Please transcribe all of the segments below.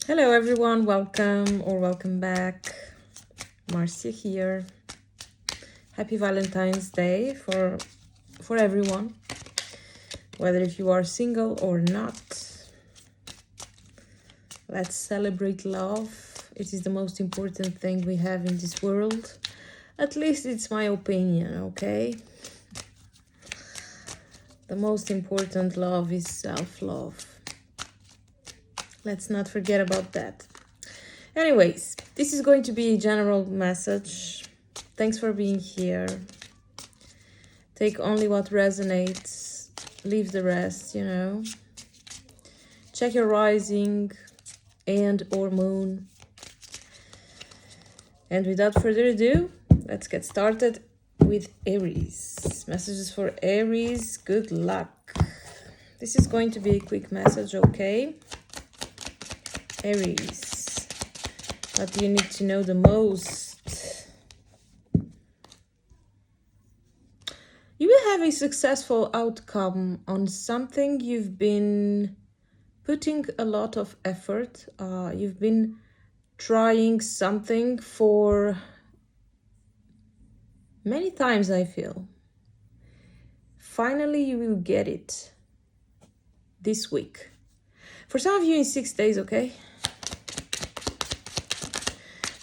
Hello everyone, welcome or welcome back. Marcia here. Happy Valentine's Day for everyone. Whether if you are single or not. Let's celebrate love. It is the most important thing we have in this world. At least it's my opinion, okay? The most important love is self-love. Let's not forget about that. Anyways, this is going to be a general message. Thanks for being here. Take only what resonates. Leave the rest, Check your rising and or moon. And without further ado, let's get started with Aries. Messages for Aries. Good luck. This is going to be a quick message, okay? Aries, what do you need to know the most? You will have a successful outcome on something you've been putting a lot of effort. You've been trying something for many times, I feel. Finally, you will get it this week. For some of you in 6 days, okay?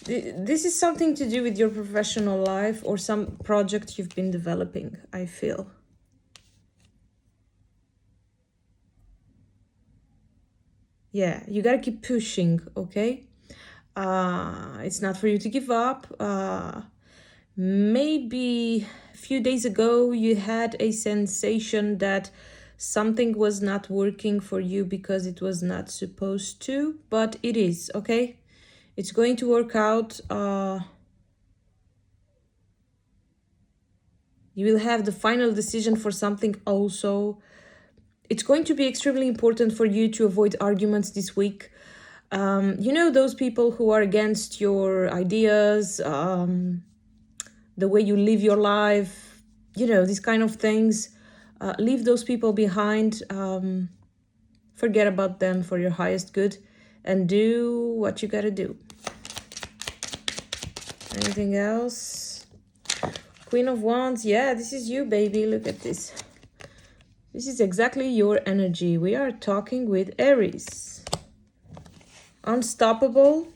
This is something to do with your professional life or some project you've been developing, I feel. Yeah, you gotta keep pushing, okay? It's not for you to give up. Maybe a few days ago you had a sensation that something was not working for you because it was not supposed to, but it is, okay? It's going to work out. You will have the final decision for something also. It's going to be extremely important for you to avoid arguments this week. Those people who are against your ideas, the way you live your life, these kind of things. Leave those people behind. Forget about them for your highest good and do what you gotta do. Anything else? Queen of Wands. Yeah, this is you, baby. Look at this. This is exactly your energy. We are talking with Aries. Unstoppable.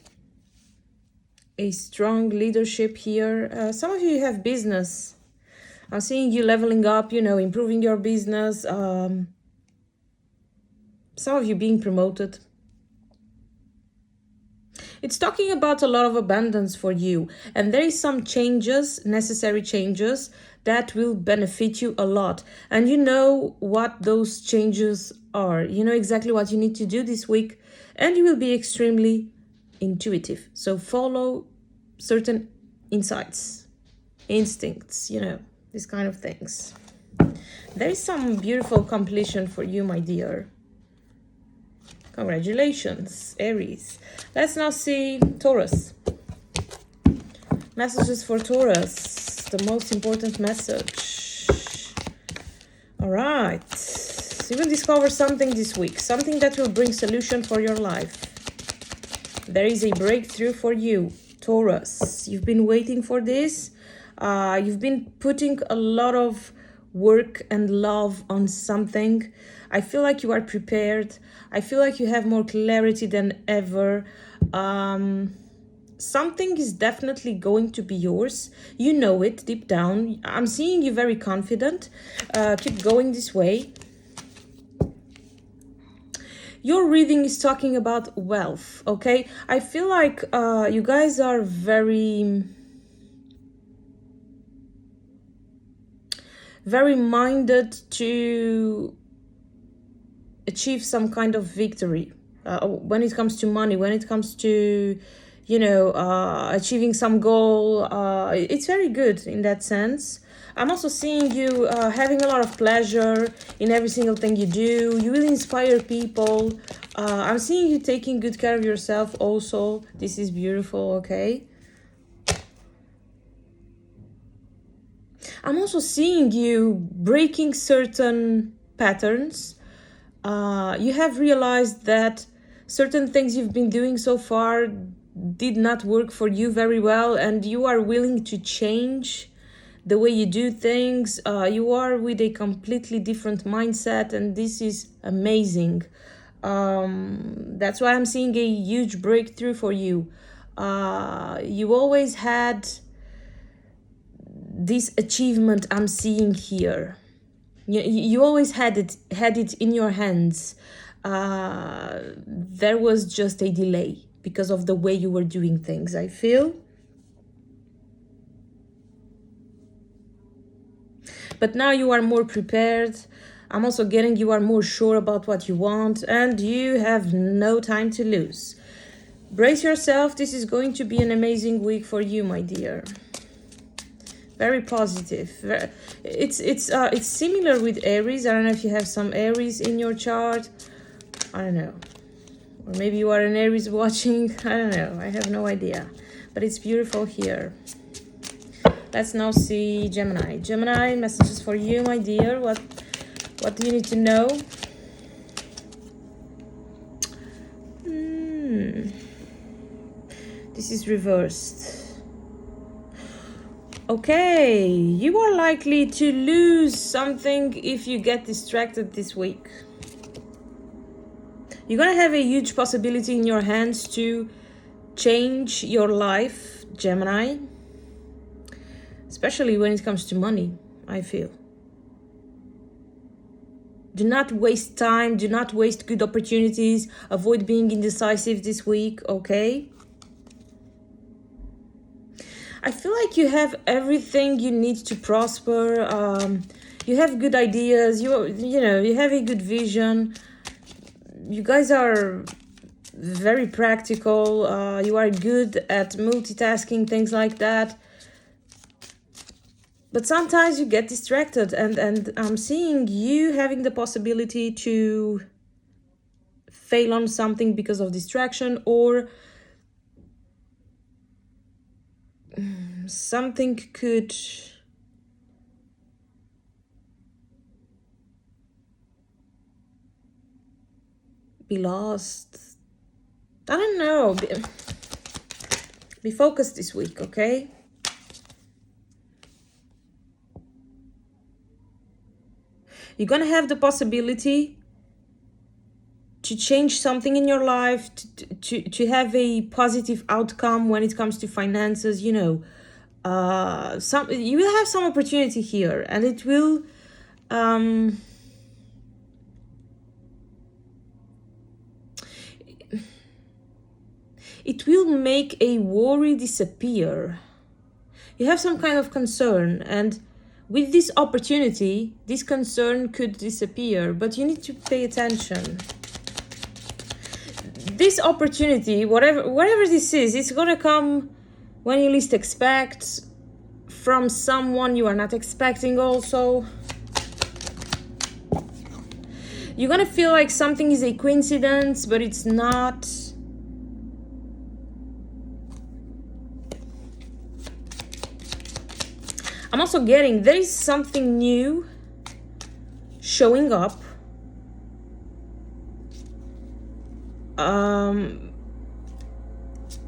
A strong leadership here. Some of you have business. I'm seeing you leveling up, improving your business. Some of you being promoted. It's talking about a lot of abundance for you. And there is some changes, necessary changes, that will benefit you a lot. And you know what those changes are. You know exactly what you need to do this week. And you will be extremely intuitive. So follow certain insights, instincts, these kind of things. There is some beautiful completion for you, my dear. Congratulations, Aries. Let's now see Taurus. Messages for Taurus. The most important message. All right. You will discover something this week. Something that will bring solution for your life. There is a breakthrough for you, Taurus. You've been waiting for this. You've been putting a lot of work and love on something. I feel like you are prepared. I feel like you have more clarity than ever. Something is definitely going to be yours. You know it deep down. I'm seeing you very confident. Keep going this way. Your reading is talking about wealth, okay? I feel like you guys are very minded to achieve some kind of victory when it comes to money, when it comes to, achieving some goal. It's very good in that sense. I'm also seeing you having a lot of pleasure in every single thing you do. You will inspire people. I'm seeing you taking good care of yourself also. This is beautiful, okay? I'm also seeing you breaking certain patterns. You have realized that certain things you've been doing so far did not work for you very well, and you are willing to change the way you do things. You are with a completely different mindset, and this is amazing. That's why I'm seeing a huge breakthrough for you. You always had this achievement I'm seeing here. You always had it in your hands. There was just a delay because of the way you were doing things, I feel. But now you are more prepared. I'm also getting you are more sure about what you want, and you have no time to lose. Brace yourself. This is going to be an amazing week for you, my dear. Very positive. It's similar with Aries. I don't know if you have some Aries in your chart. I don't know. Or maybe you are an Aries watching. I don't know. I have no idea. But it's beautiful here. Let's now see Gemini. Gemini, messages for you, my dear. What do you need to know? This is reversed. Okay, you are likely to lose something if you get distracted this week. You're gonna have a huge possibility in your hands to change your life, Gemini. Especially when it comes to money, I feel. Do not waste time. Do not waste good opportunities. Avoid being indecisive this week, okay? I feel like you have everything you need to prosper. You have good ideas. You have a good vision. You guys are very practical. You are good at multitasking, things like that. But sometimes you get distracted, and I'm seeing you having the possibility to fail on something because of distraction, or something could be lost. I don't know. Be focused this week, okay? You're going to have the possibility to change something in your life, to have a positive outcome when it comes to finances. You will have some opportunity here, and it will make a worry disappear. You have some kind of concern, and with this opportunity, this concern could disappear, but you need to pay attention. This opportunity, whatever this is, it's gonna come when you least expect, from someone you are not expecting also. You're gonna feel like something is a coincidence, but it's not. I'm also getting there is something new showing up.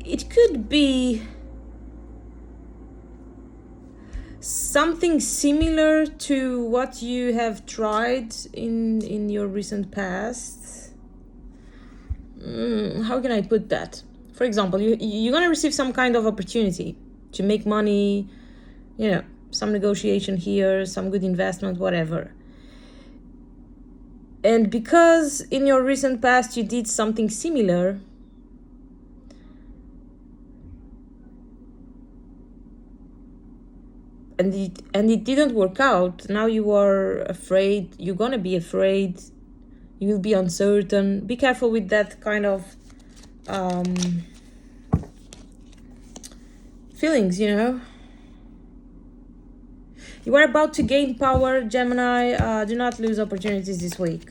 It could be something similar to what you have tried in your recent past. How can I put that? For example, you're gonna receive some kind of opportunity to make money, some negotiation here, some good investment, whatever. And because in your recent past you did something similar, and it didn't work out, now you are afraid. You're gonna be afraid. You will be uncertain. Be careful with that kind of feelings, You are about to gain power, Gemini. Do not lose opportunities this week.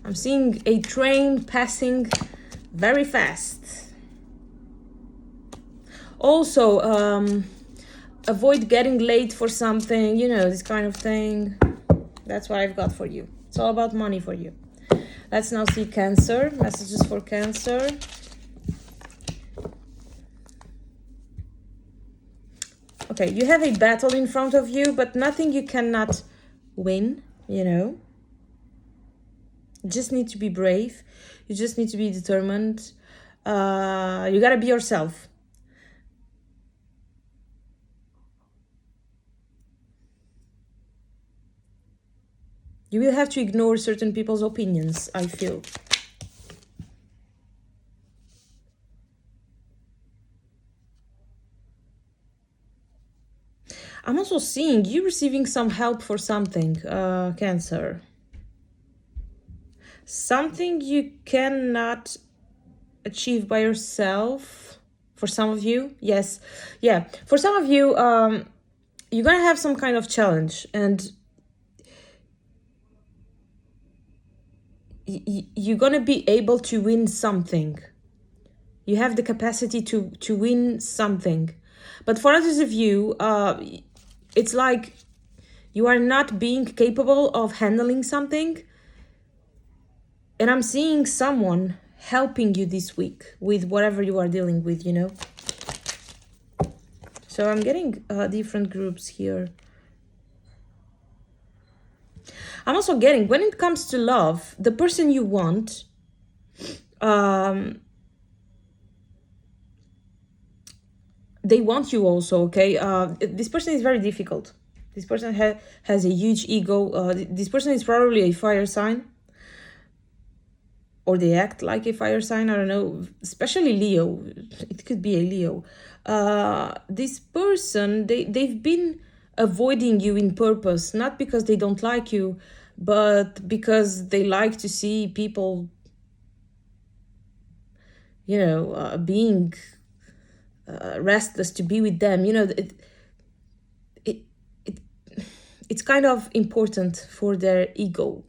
I'm seeing a train passing very fast. Also, avoid getting late for something, this kind of thing. That's what I've got for you. It's all about money for you. Let's now see Cancer. Messages for Cancer. Okay, you have a battle in front of you, but nothing you cannot win, you know. You just need to be brave. You just need to be determined. You gotta be yourself. You will have to ignore certain people's opinions, I feel. I'm also seeing you receiving some help for something, Cancer. Something you cannot achieve by yourself, for some of you. Yes, yeah. For some of you, you're gonna have some kind of challenge, and you're gonna be able to win something. You have the capacity to win something. But for others of you, it's like you are not being capable of handling something. And I'm seeing someone helping you this week with whatever you are dealing with, you know. So I'm getting different groups here. I'm also getting, when it comes to love, the person you want, they want you also, okay? This person is very difficult. This person has a huge ego. This person is probably a fire sign. Or they act like a fire sign, I don't know. Especially Leo. It could be a Leo. This person, they've been avoiding you in purpose. Not because they don't like you, but because they like to see people, you know, being restless to be with them. You know, it's kind of important for their ego.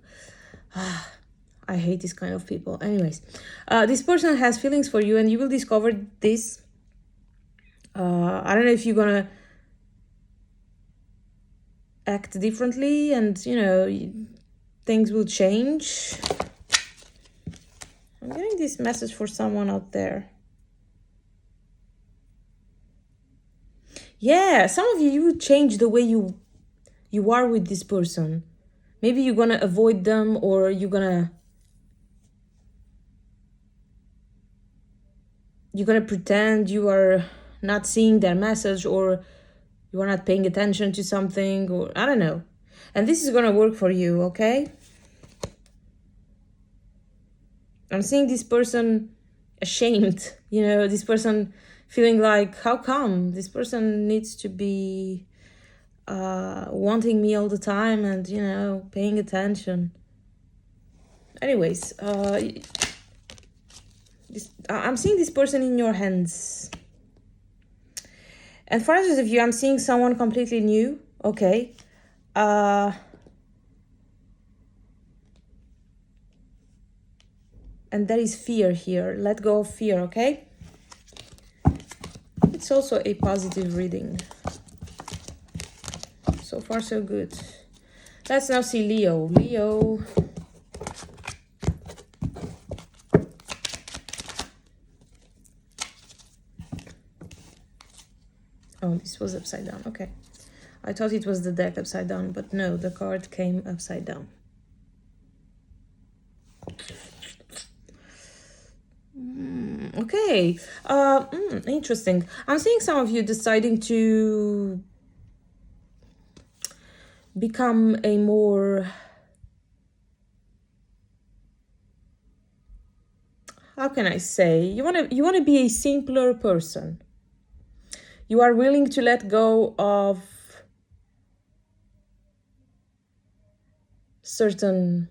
I hate this kind of people. Anyways, this person has feelings for you, and you will discover this. I don't know if you're gonna act differently, and you know, things will change. I'm getting this message for someone out there. Yeah, some of you will change the way you are with this person. Maybe you're gonna avoid them, or you're gonna pretend you are not seeing their message, or you are not paying attention to something, or I don't know. And this is gonna work for you, okay? I'm seeing this person ashamed, you know, this person feeling like, how come? This person needs to be wanting me all the time and, you know, paying attention. Anyways, I'm seeing this person in your hands. And for others of you, I'm seeing someone completely new, okay? And there is fear here. Let go of fear, okay? It's also a positive reading. So far, so good. Let's now see Leo. Leo. Oh, this was upside down. Okay. I thought it was the deck upside down, but no, the card came upside down. Okay. Interesting. I'm seeing some of you deciding to become a more, how can I say, you want to be a simpler person. You are willing to let go of a certain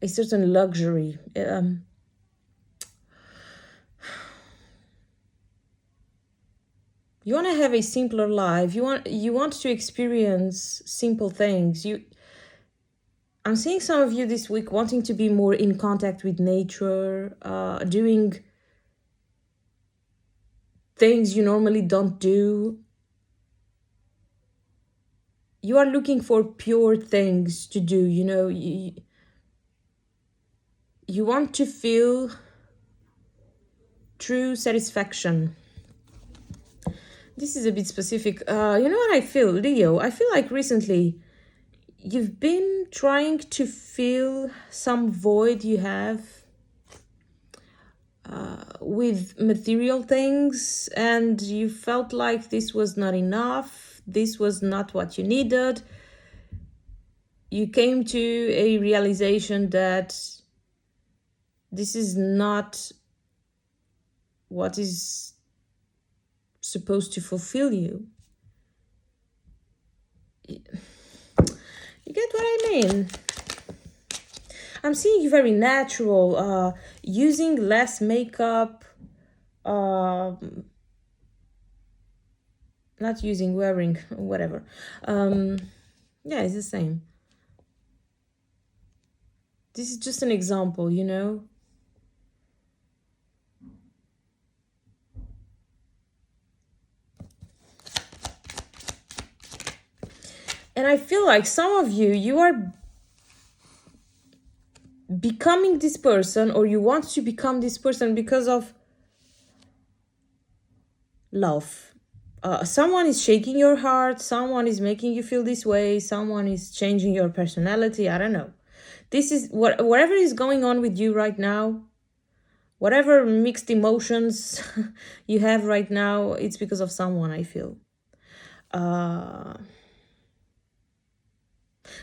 luxury. You want to have a simpler life. You want to experience simple things. I'm seeing some of you this week wanting to be more in contact with nature, doing things you normally don't do. you are looking for pure things to do, you know. You want to feel true satisfaction. This is a bit specific. You know what I feel, Leo? I feel like recently you've been trying to fill some void you have with material things, and you felt like this was not enough, this was not what you needed. You came to a realization that this is not what is supposed to fulfill you. You get what I mean? I'm seeing you very natural, using less makeup, not using, wearing, whatever. Yeah, it's the same. This is just an example, you know? And I feel like some of you are becoming this person, or you want to become this person because of love. Someone is shaking your heart, someone is making you feel this way, someone is changing your personality, I don't know. This is whatever is going on with you right now, whatever mixed emotions you have right now, it's because of someone, I feel.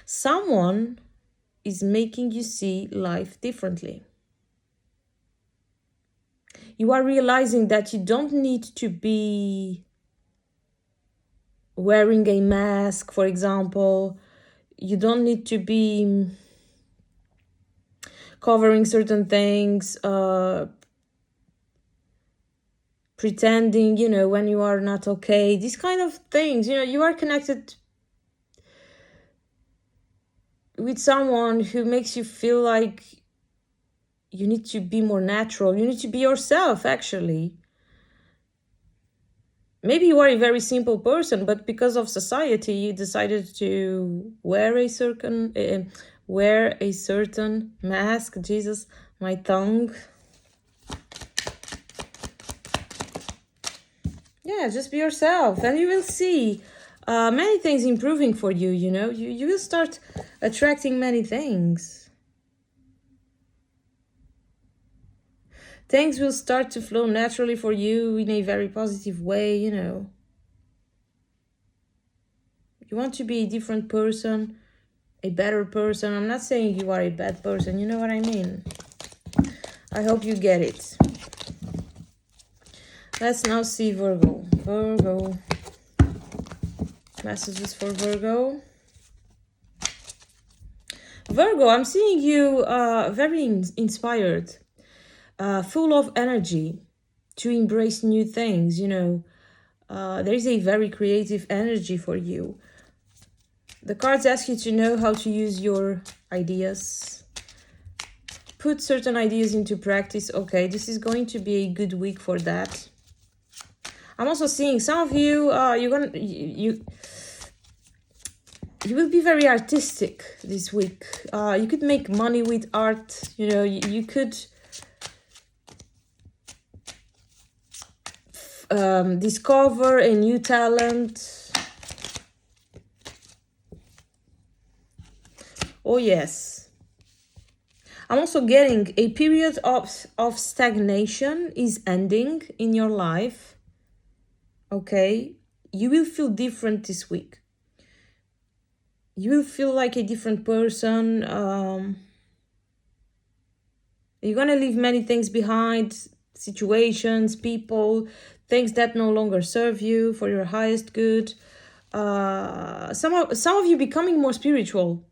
Someone is making you see life differently. You are realizing that you don't need to be wearing a mask, for example. You don't need to be covering certain things, pretending, you know, when you are not okay. These kind of things, you know, you are connected with someone who makes you feel like you need to be more natural. You need to be yourself, actually. Maybe you are a very simple person, but because of society, you decided to wear a certain mask. Jesus, my tongue. Yeah, just be yourself, and you will see many things improving for you. You know, you will start attracting many things. Things will start to flow naturally for you in a very positive way, you know. You want to be a different person, a better person. I'm not saying you are a bad person, you know what I mean? I hope you get it. Let's now see Virgo. Virgo. Messages for Virgo. Virgo, I'm seeing you very inspired. Full of energy to embrace new things, you know. There is a very creative energy for you. The cards ask you to know how to use your ideas. Put certain ideas into practice. Okay, this is going to be a good week for that. I'm also seeing some of you, you will be very artistic this week. You could make money with art, you know, you could discover a new talent. Oh yes. I'm also getting a period of stagnation is ending in your life. Okay, you will feel different this week. You will feel like a different person. You're gonna leave many things behind, situations, people, things that no longer serve you for your highest good. Some of you becoming more spiritual,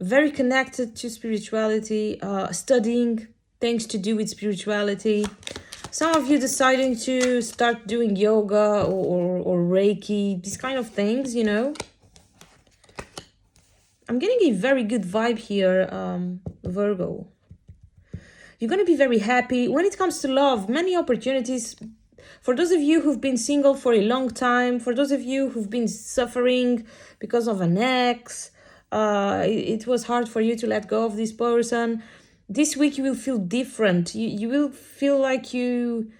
very connected to spirituality, studying things to do with spirituality. Some of you deciding to start doing yoga or Reiki, these kind of things, you know. I'm getting a very good vibe here, Virgo. You're going to be very happy. When it comes to love, many opportunities For those of you who've been single for a long time, for those of you who've been suffering because of an ex, it was hard for you to let go of this person. This week you will feel different. You will feel like you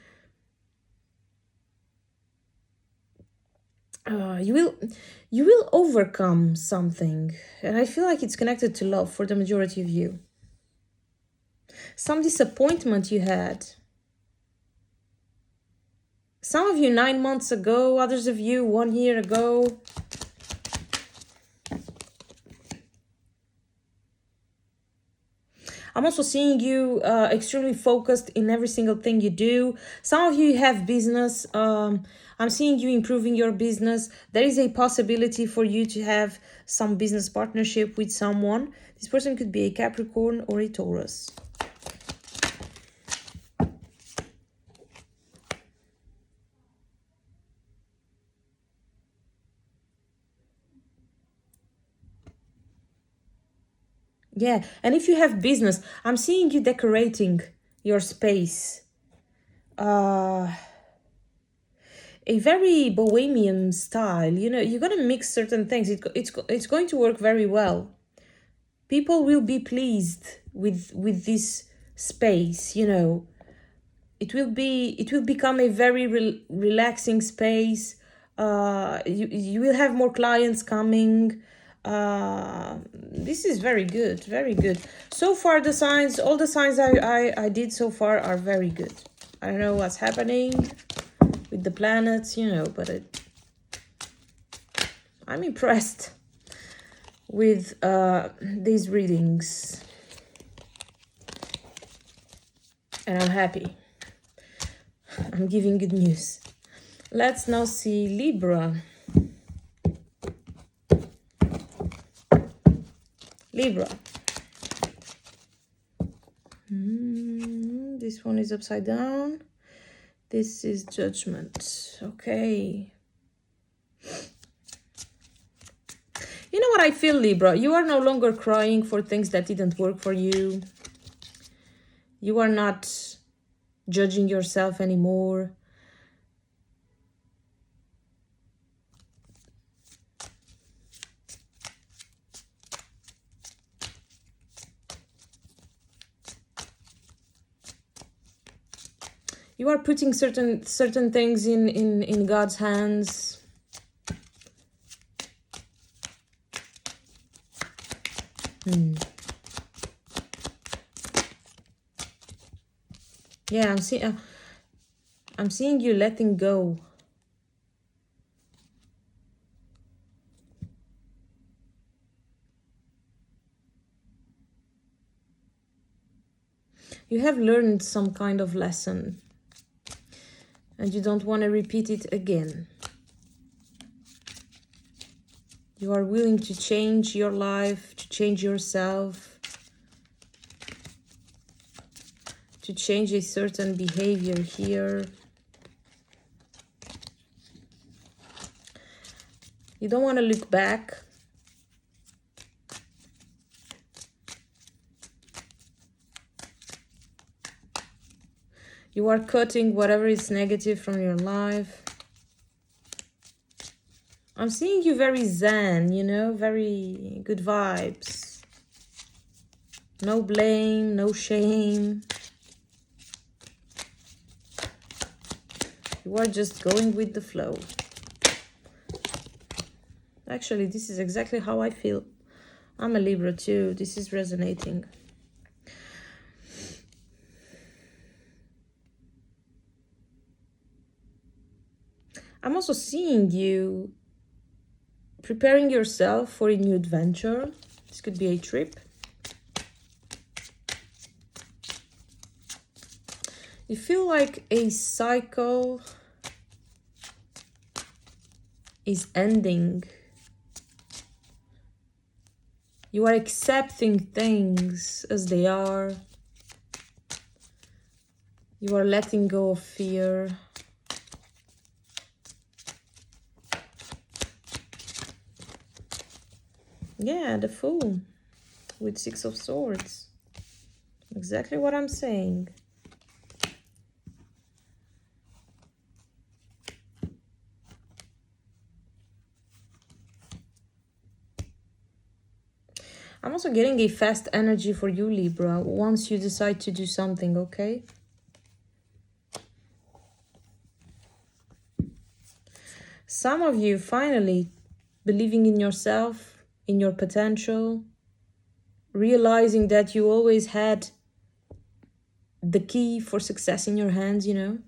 will overcome something, and I feel like it's connected to love for the majority of you. Some disappointment you had. Some of you 9 months ago, others of you 1 year ago. I'm also seeing you extremely focused in every single thing you do. Some of you have business. I'm seeing you improving your business. There is a possibility for you to have some business partnership with someone. This person could be a Capricorn or a Taurus. Yeah, and if you have business, I'm seeing you decorating your space. A very bohemian style. You know, you're gonna mix certain things. It's going to work very well. People will be pleased with this space. You know, it will become a very relaxing space. You will have more clients coming. This is very good, very good. So far, the signs, all the signs I did so far are very good. I don't know what's happening with the planets, you know, but I'm impressed with these readings, and I'm happy. I'm giving good news. Let's now see Libra. Libra. This one is upside down. This is Judgment. Okay. You know what I feel, Libra? You are no longer crying for things that didn't work for you. You are not judging yourself anymore. You are putting certain things in God's hands. Yeah, I'm seeing you letting go. You have learned some kind of lesson, and you don't want to repeat it again. You are willing to change your life, to change yourself, to change a certain behavior here. You don't want to look back. You are cutting whatever is negative from your life. I'm seeing you very zen, you know, very good vibes. No blame, no shame. You are just going with the flow. Actually, this is exactly how I feel. I'm a Libra too. This is resonating. I'm also seeing you preparing yourself for a new adventure. This could be a trip. You feel like a cycle is ending. You are accepting things as they are. You are letting go of fear. Yeah, the Fool with 6 of Swords. Exactly what I'm saying. also getting a fast energy for you, Libra, once you decide to do something, okay? Some of you finally believing in yourself, in your potential, realizing that you always had the key for success in your hands, you know?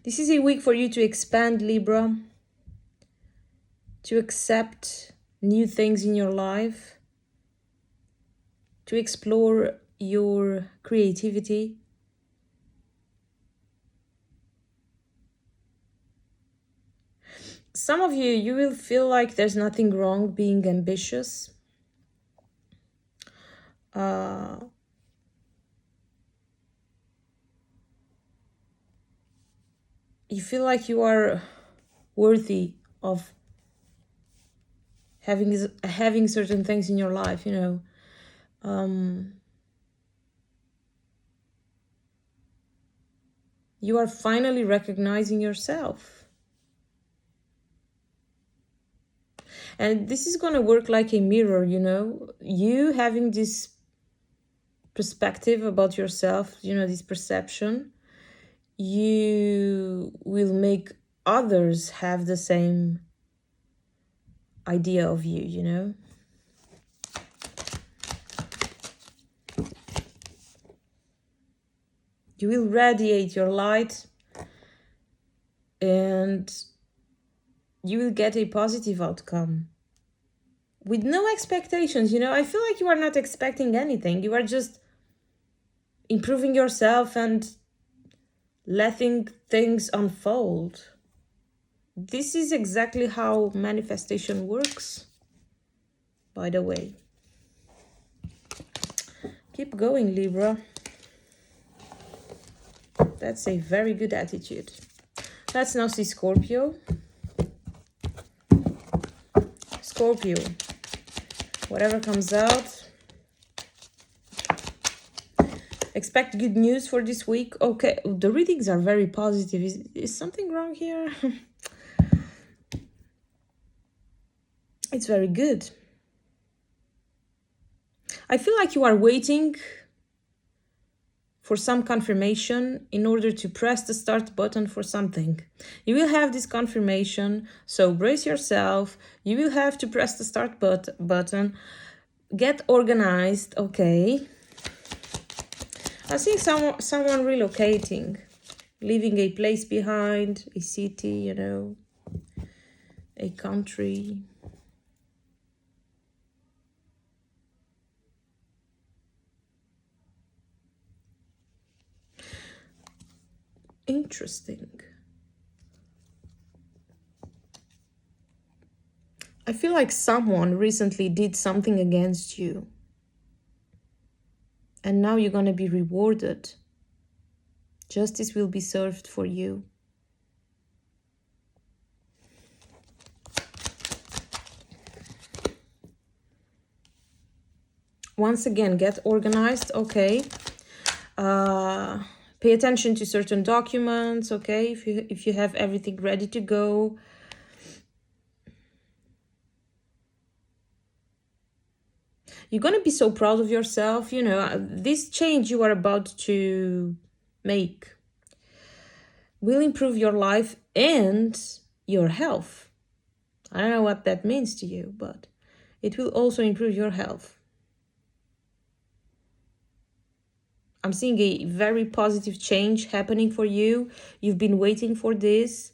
This is a week for you to expand, Libra, to accept new things in your life, to explore your creativity. Some of you, you will feel like there's nothing wrong being ambitious. You feel like you are worthy of having certain things in your life, you know. You are finally recognizing yourself. And this is going to work like a mirror, you know. You having this perspective about yourself, you know, this perception, you will make others have the same idea of you, you know. You will radiate your light and you will get a positive outcome with no expectations, you know. I feel like you are not expecting anything. You are just improving yourself and letting things unfold. This is exactly how manifestation works, by the way. Keep going, Libra. That's a very good attitude. Let's now see Scorpio. Scorpio, whatever comes out, expect good news for this week. Okay, the readings are very positive. Is something wrong here? It's very good. I feel like you are waiting for some confirmation in order to press the start button for something. You will have this confirmation, so brace yourself. You will have to press the start button. Get organized, okay? I see someone relocating, leaving a place behind, a city, you know, a country. Interesting. I feel like someone recently did something against you. And now you're going to be rewarded. Justice will be served for you. Once again, get organized, okay? Pay attention to certain documents, okay? If you have everything ready to go. You're going to be so proud of yourself, you know. This change you are about to make will improve your life and your health. I don't know what that means to you, but it will also improve your health. I'm seeing a very positive change happening for you. You've been waiting for this.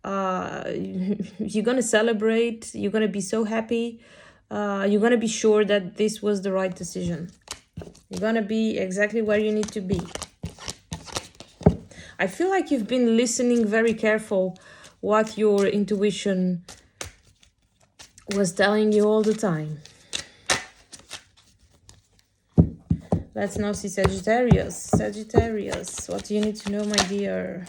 You're going to celebrate. You're going to be so happy. You're going to be sure that this was the right decision. You're going to be exactly where you need to be. I feel like you've been listening very careful what your intuition was telling you all the time. Let's now see Sagittarius. Sagittarius, what do you need to know, my dear?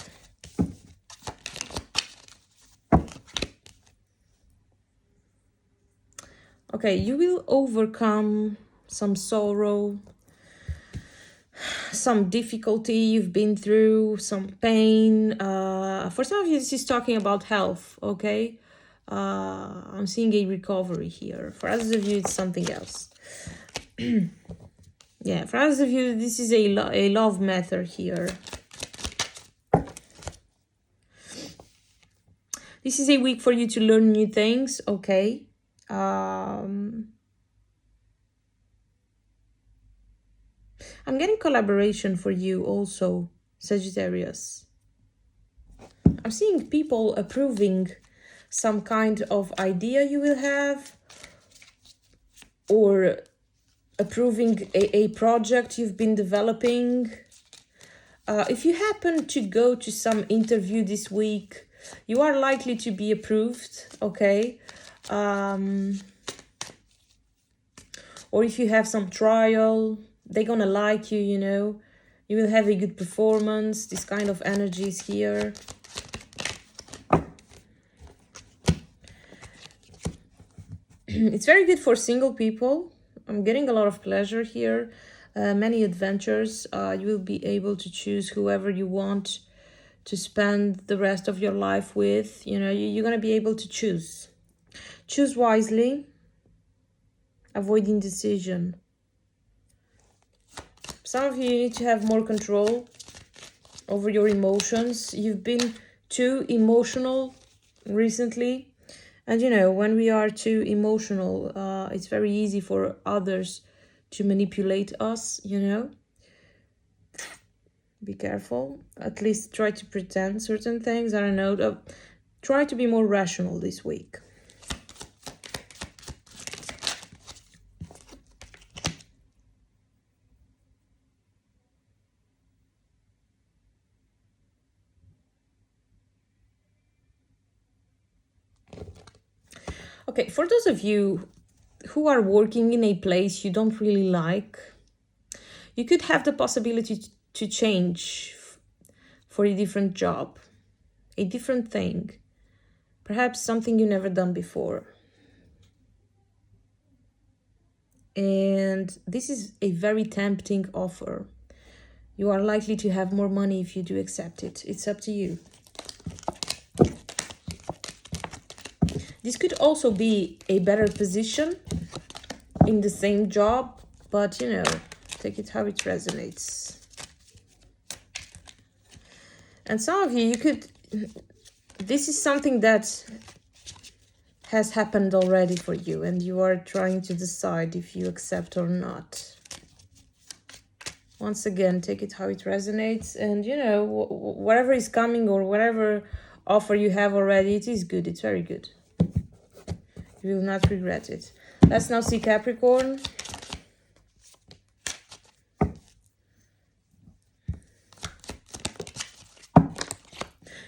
Okay, you will overcome some sorrow, some difficulty you've been through, some pain. For some of you, this is talking about health, okay? I'm seeing a recovery here. For others of you, it's something else. Yeah, for others of you, this is a love matter here. This is a week for you to learn new things, okay? I'm getting collaboration for you also, Sagittarius. I'm seeing people approving some kind of idea you will have, or approving a project you've been developing. If you happen to go to some interview this week, you are likely to be approved, okay? Or if you have some trial, they're gonna like you, you know. You will have a good performance. This kind of energy is here. It's very good for single people. I'm getting a lot of pleasure here. Many adventures. You will be able to choose whoever you want to spend the rest of your life with. You know, you're going to be able to choose. Choose wisely. Avoid indecision. Some of you need to have more control over your emotions. You've been too emotional recently. And, you know, when we are too emotional, it's very easy for others to manipulate us, you know. Be careful. At least try to pretend certain things. I don't know. Try to be more rational this week. Okay, for those of you who are working in a place you don't really like, you could have the possibility to change for a different job, a different thing, perhaps something you never done before. And this is a very tempting offer. You are likely to have more money if you do accept it. It's up to you. This could also be a better position in the same job, but, you know, take it how it resonates. And some of you could... This is something that has happened already for you, and you are trying to decide if you accept or not. Once again, take it how it resonates, and, you know, whatever is coming or whatever offer you have already, it is good. It's very good. You will not regret it. Let's now see Capricorn.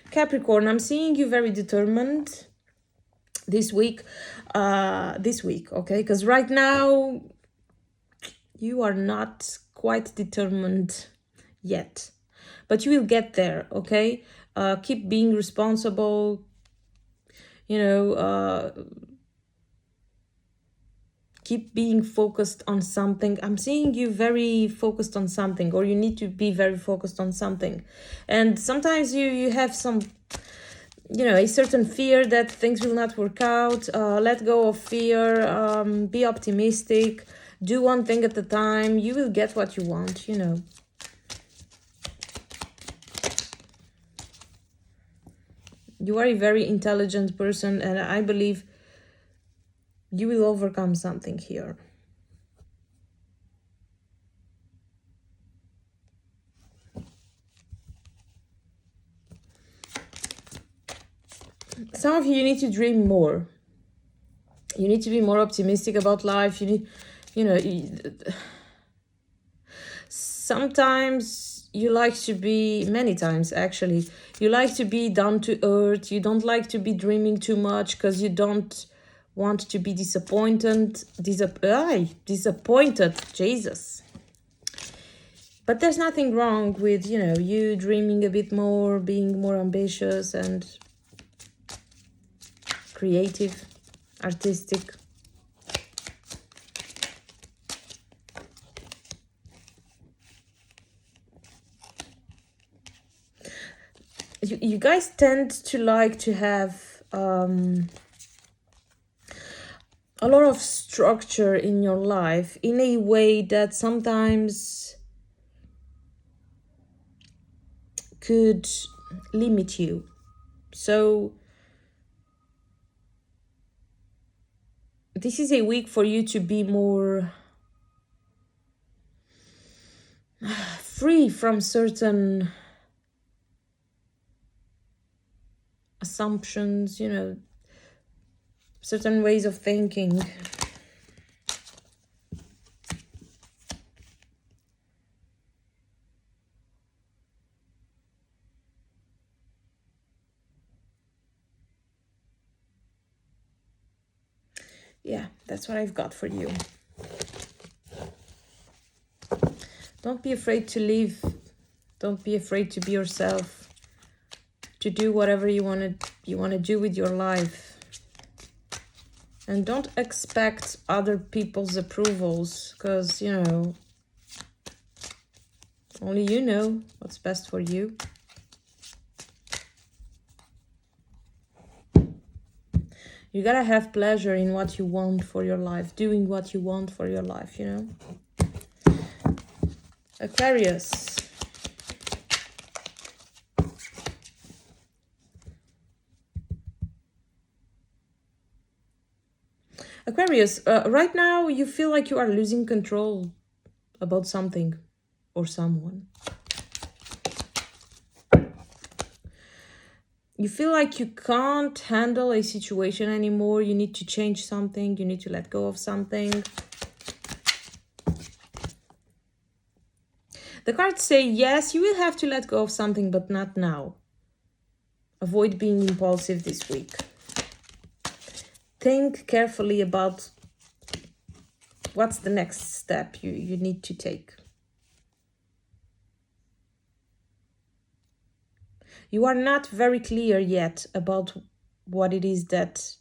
Capricorn, I'm seeing you very determined this week. Okay? Because right now, you are not quite determined yet. But you will get there, okay? Keep being responsible. You know, keep being focused on something. I'm seeing you very focused on something, or you need to be very focused on something. And sometimes you have some, you know, a certain fear that things will not work out. Let go of fear. Be optimistic. Do one thing at a time. You will get what you want, you know. You are a very intelligent person, and I believe you will overcome something here. Some of you need to dream more. You need to be more optimistic about life. You need, you know, sometimes you like to be, many times actually, you like to be down to earth. You don't like to be dreaming too much because you don't want to be disappointed. Disappointed, Jesus. But there's nothing wrong with, you know, you dreaming a bit more, being more ambitious and creative, artistic. You guys tend to like to have a lot of structure in your life in a way that sometimes could limit you. So this is a week for you to be more free from certain assumptions, you know, certain ways of thinking. Yeah, that's what I've got for you. Don't be afraid to live. Don't be afraid to be yourself, to do whatever you want to do with your life. And don't expect other people's approvals, because, you know, only you know what's best for you. You gotta have pleasure in what you want for your life, doing what you want for your life, you know. Aquarius. Aquarius, right now you feel like you are losing control about something or someone. You feel like you can't handle a situation anymore. You need to change something. You need to let go of something. The cards say, yes, you will have to let go of something, but not now. Avoid being impulsive this week. Think carefully about what's the next step you need to take. You are not very clear yet about what it is that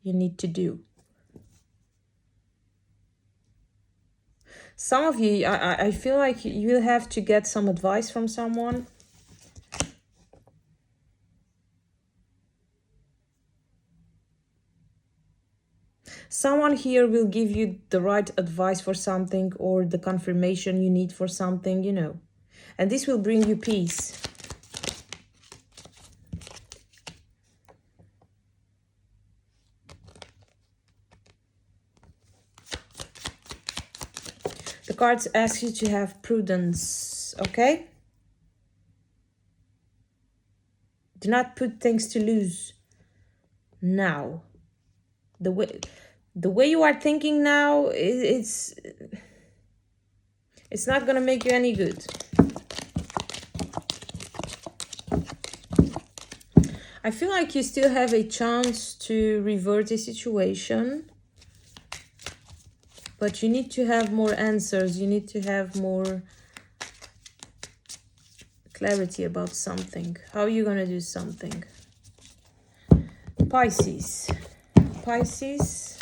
you need to do. Some of you, I feel like you will have to get some advice from someone. Someone here will give you the right advice for something or the confirmation you need for something, you know. And this will bring you peace. The cards ask you to have prudence, okay? Do not put things to lose now. The way you are thinking now, it's not going to make you any good. I feel like you still have a chance to revert a situation, but you need to have more answers. You need to have more clarity about something. How are you going to do something? Pisces. Pisces.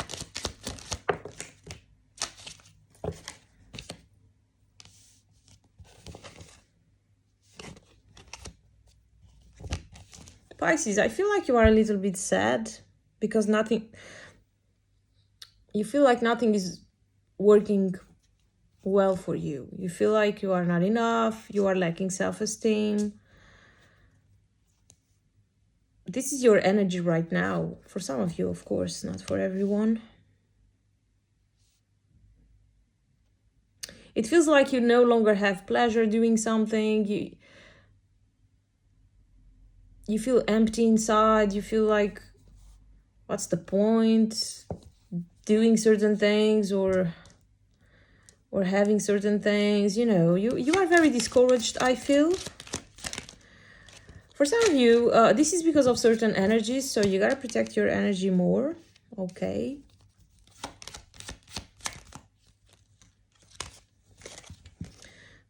Pisces, I feel like you are a little bit sad because you feel like nothing is working well for you. You feel like you are not enough, you are lacking self-esteem. This is your energy right now. For some of you, of course, not for everyone. It feels like you no longer have pleasure doing something. You feel empty inside. You feel like, what's the point doing certain things or having certain things? You know, you are very discouraged, I feel. For some of you, this is because of certain energies, so you gotta protect your energy more, okay?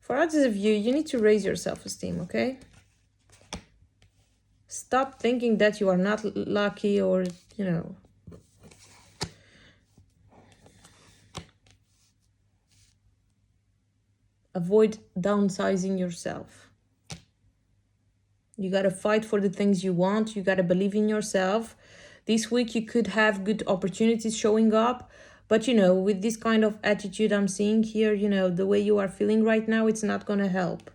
For others of you, you need to raise your self-esteem, okay? Stop thinking that you are not lucky or, you know. Avoid downsizing yourself. You got to fight for the things you want. You got to believe in yourself. This week you could have good opportunities showing up. But, you know, with this kind of attitude I'm seeing here, you know, the way you are feeling right now, it's not going to help.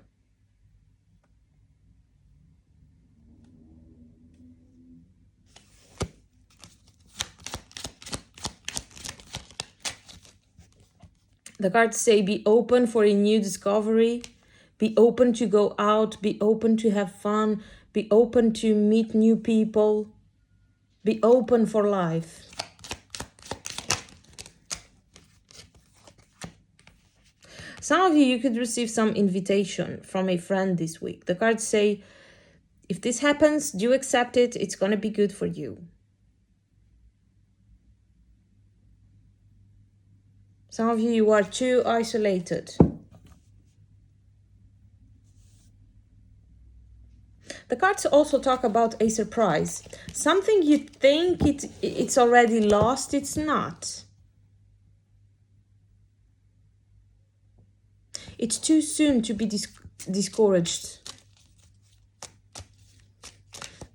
The cards say be open for a new discovery. Be open to go out. Be open to have fun. Be open to meet new people. Be open for life. Some of you could receive some invitation from a friend this week. The cards say, if this happens, do accept it. It's going to be good for you. Some of you are too isolated. The cards also talk about a surprise. Something you think it's already lost, it's not. It's too soon to be discouraged.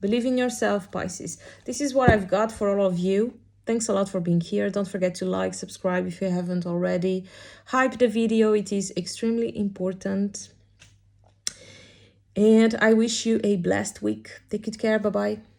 Believe in yourself, Pisces. This is what I've got for all of you. Thanks a lot for being here. Don't forget to like, subscribe if you haven't already. Hype the video. It is extremely important. And I wish you a blessed week. Take good care. Bye-bye.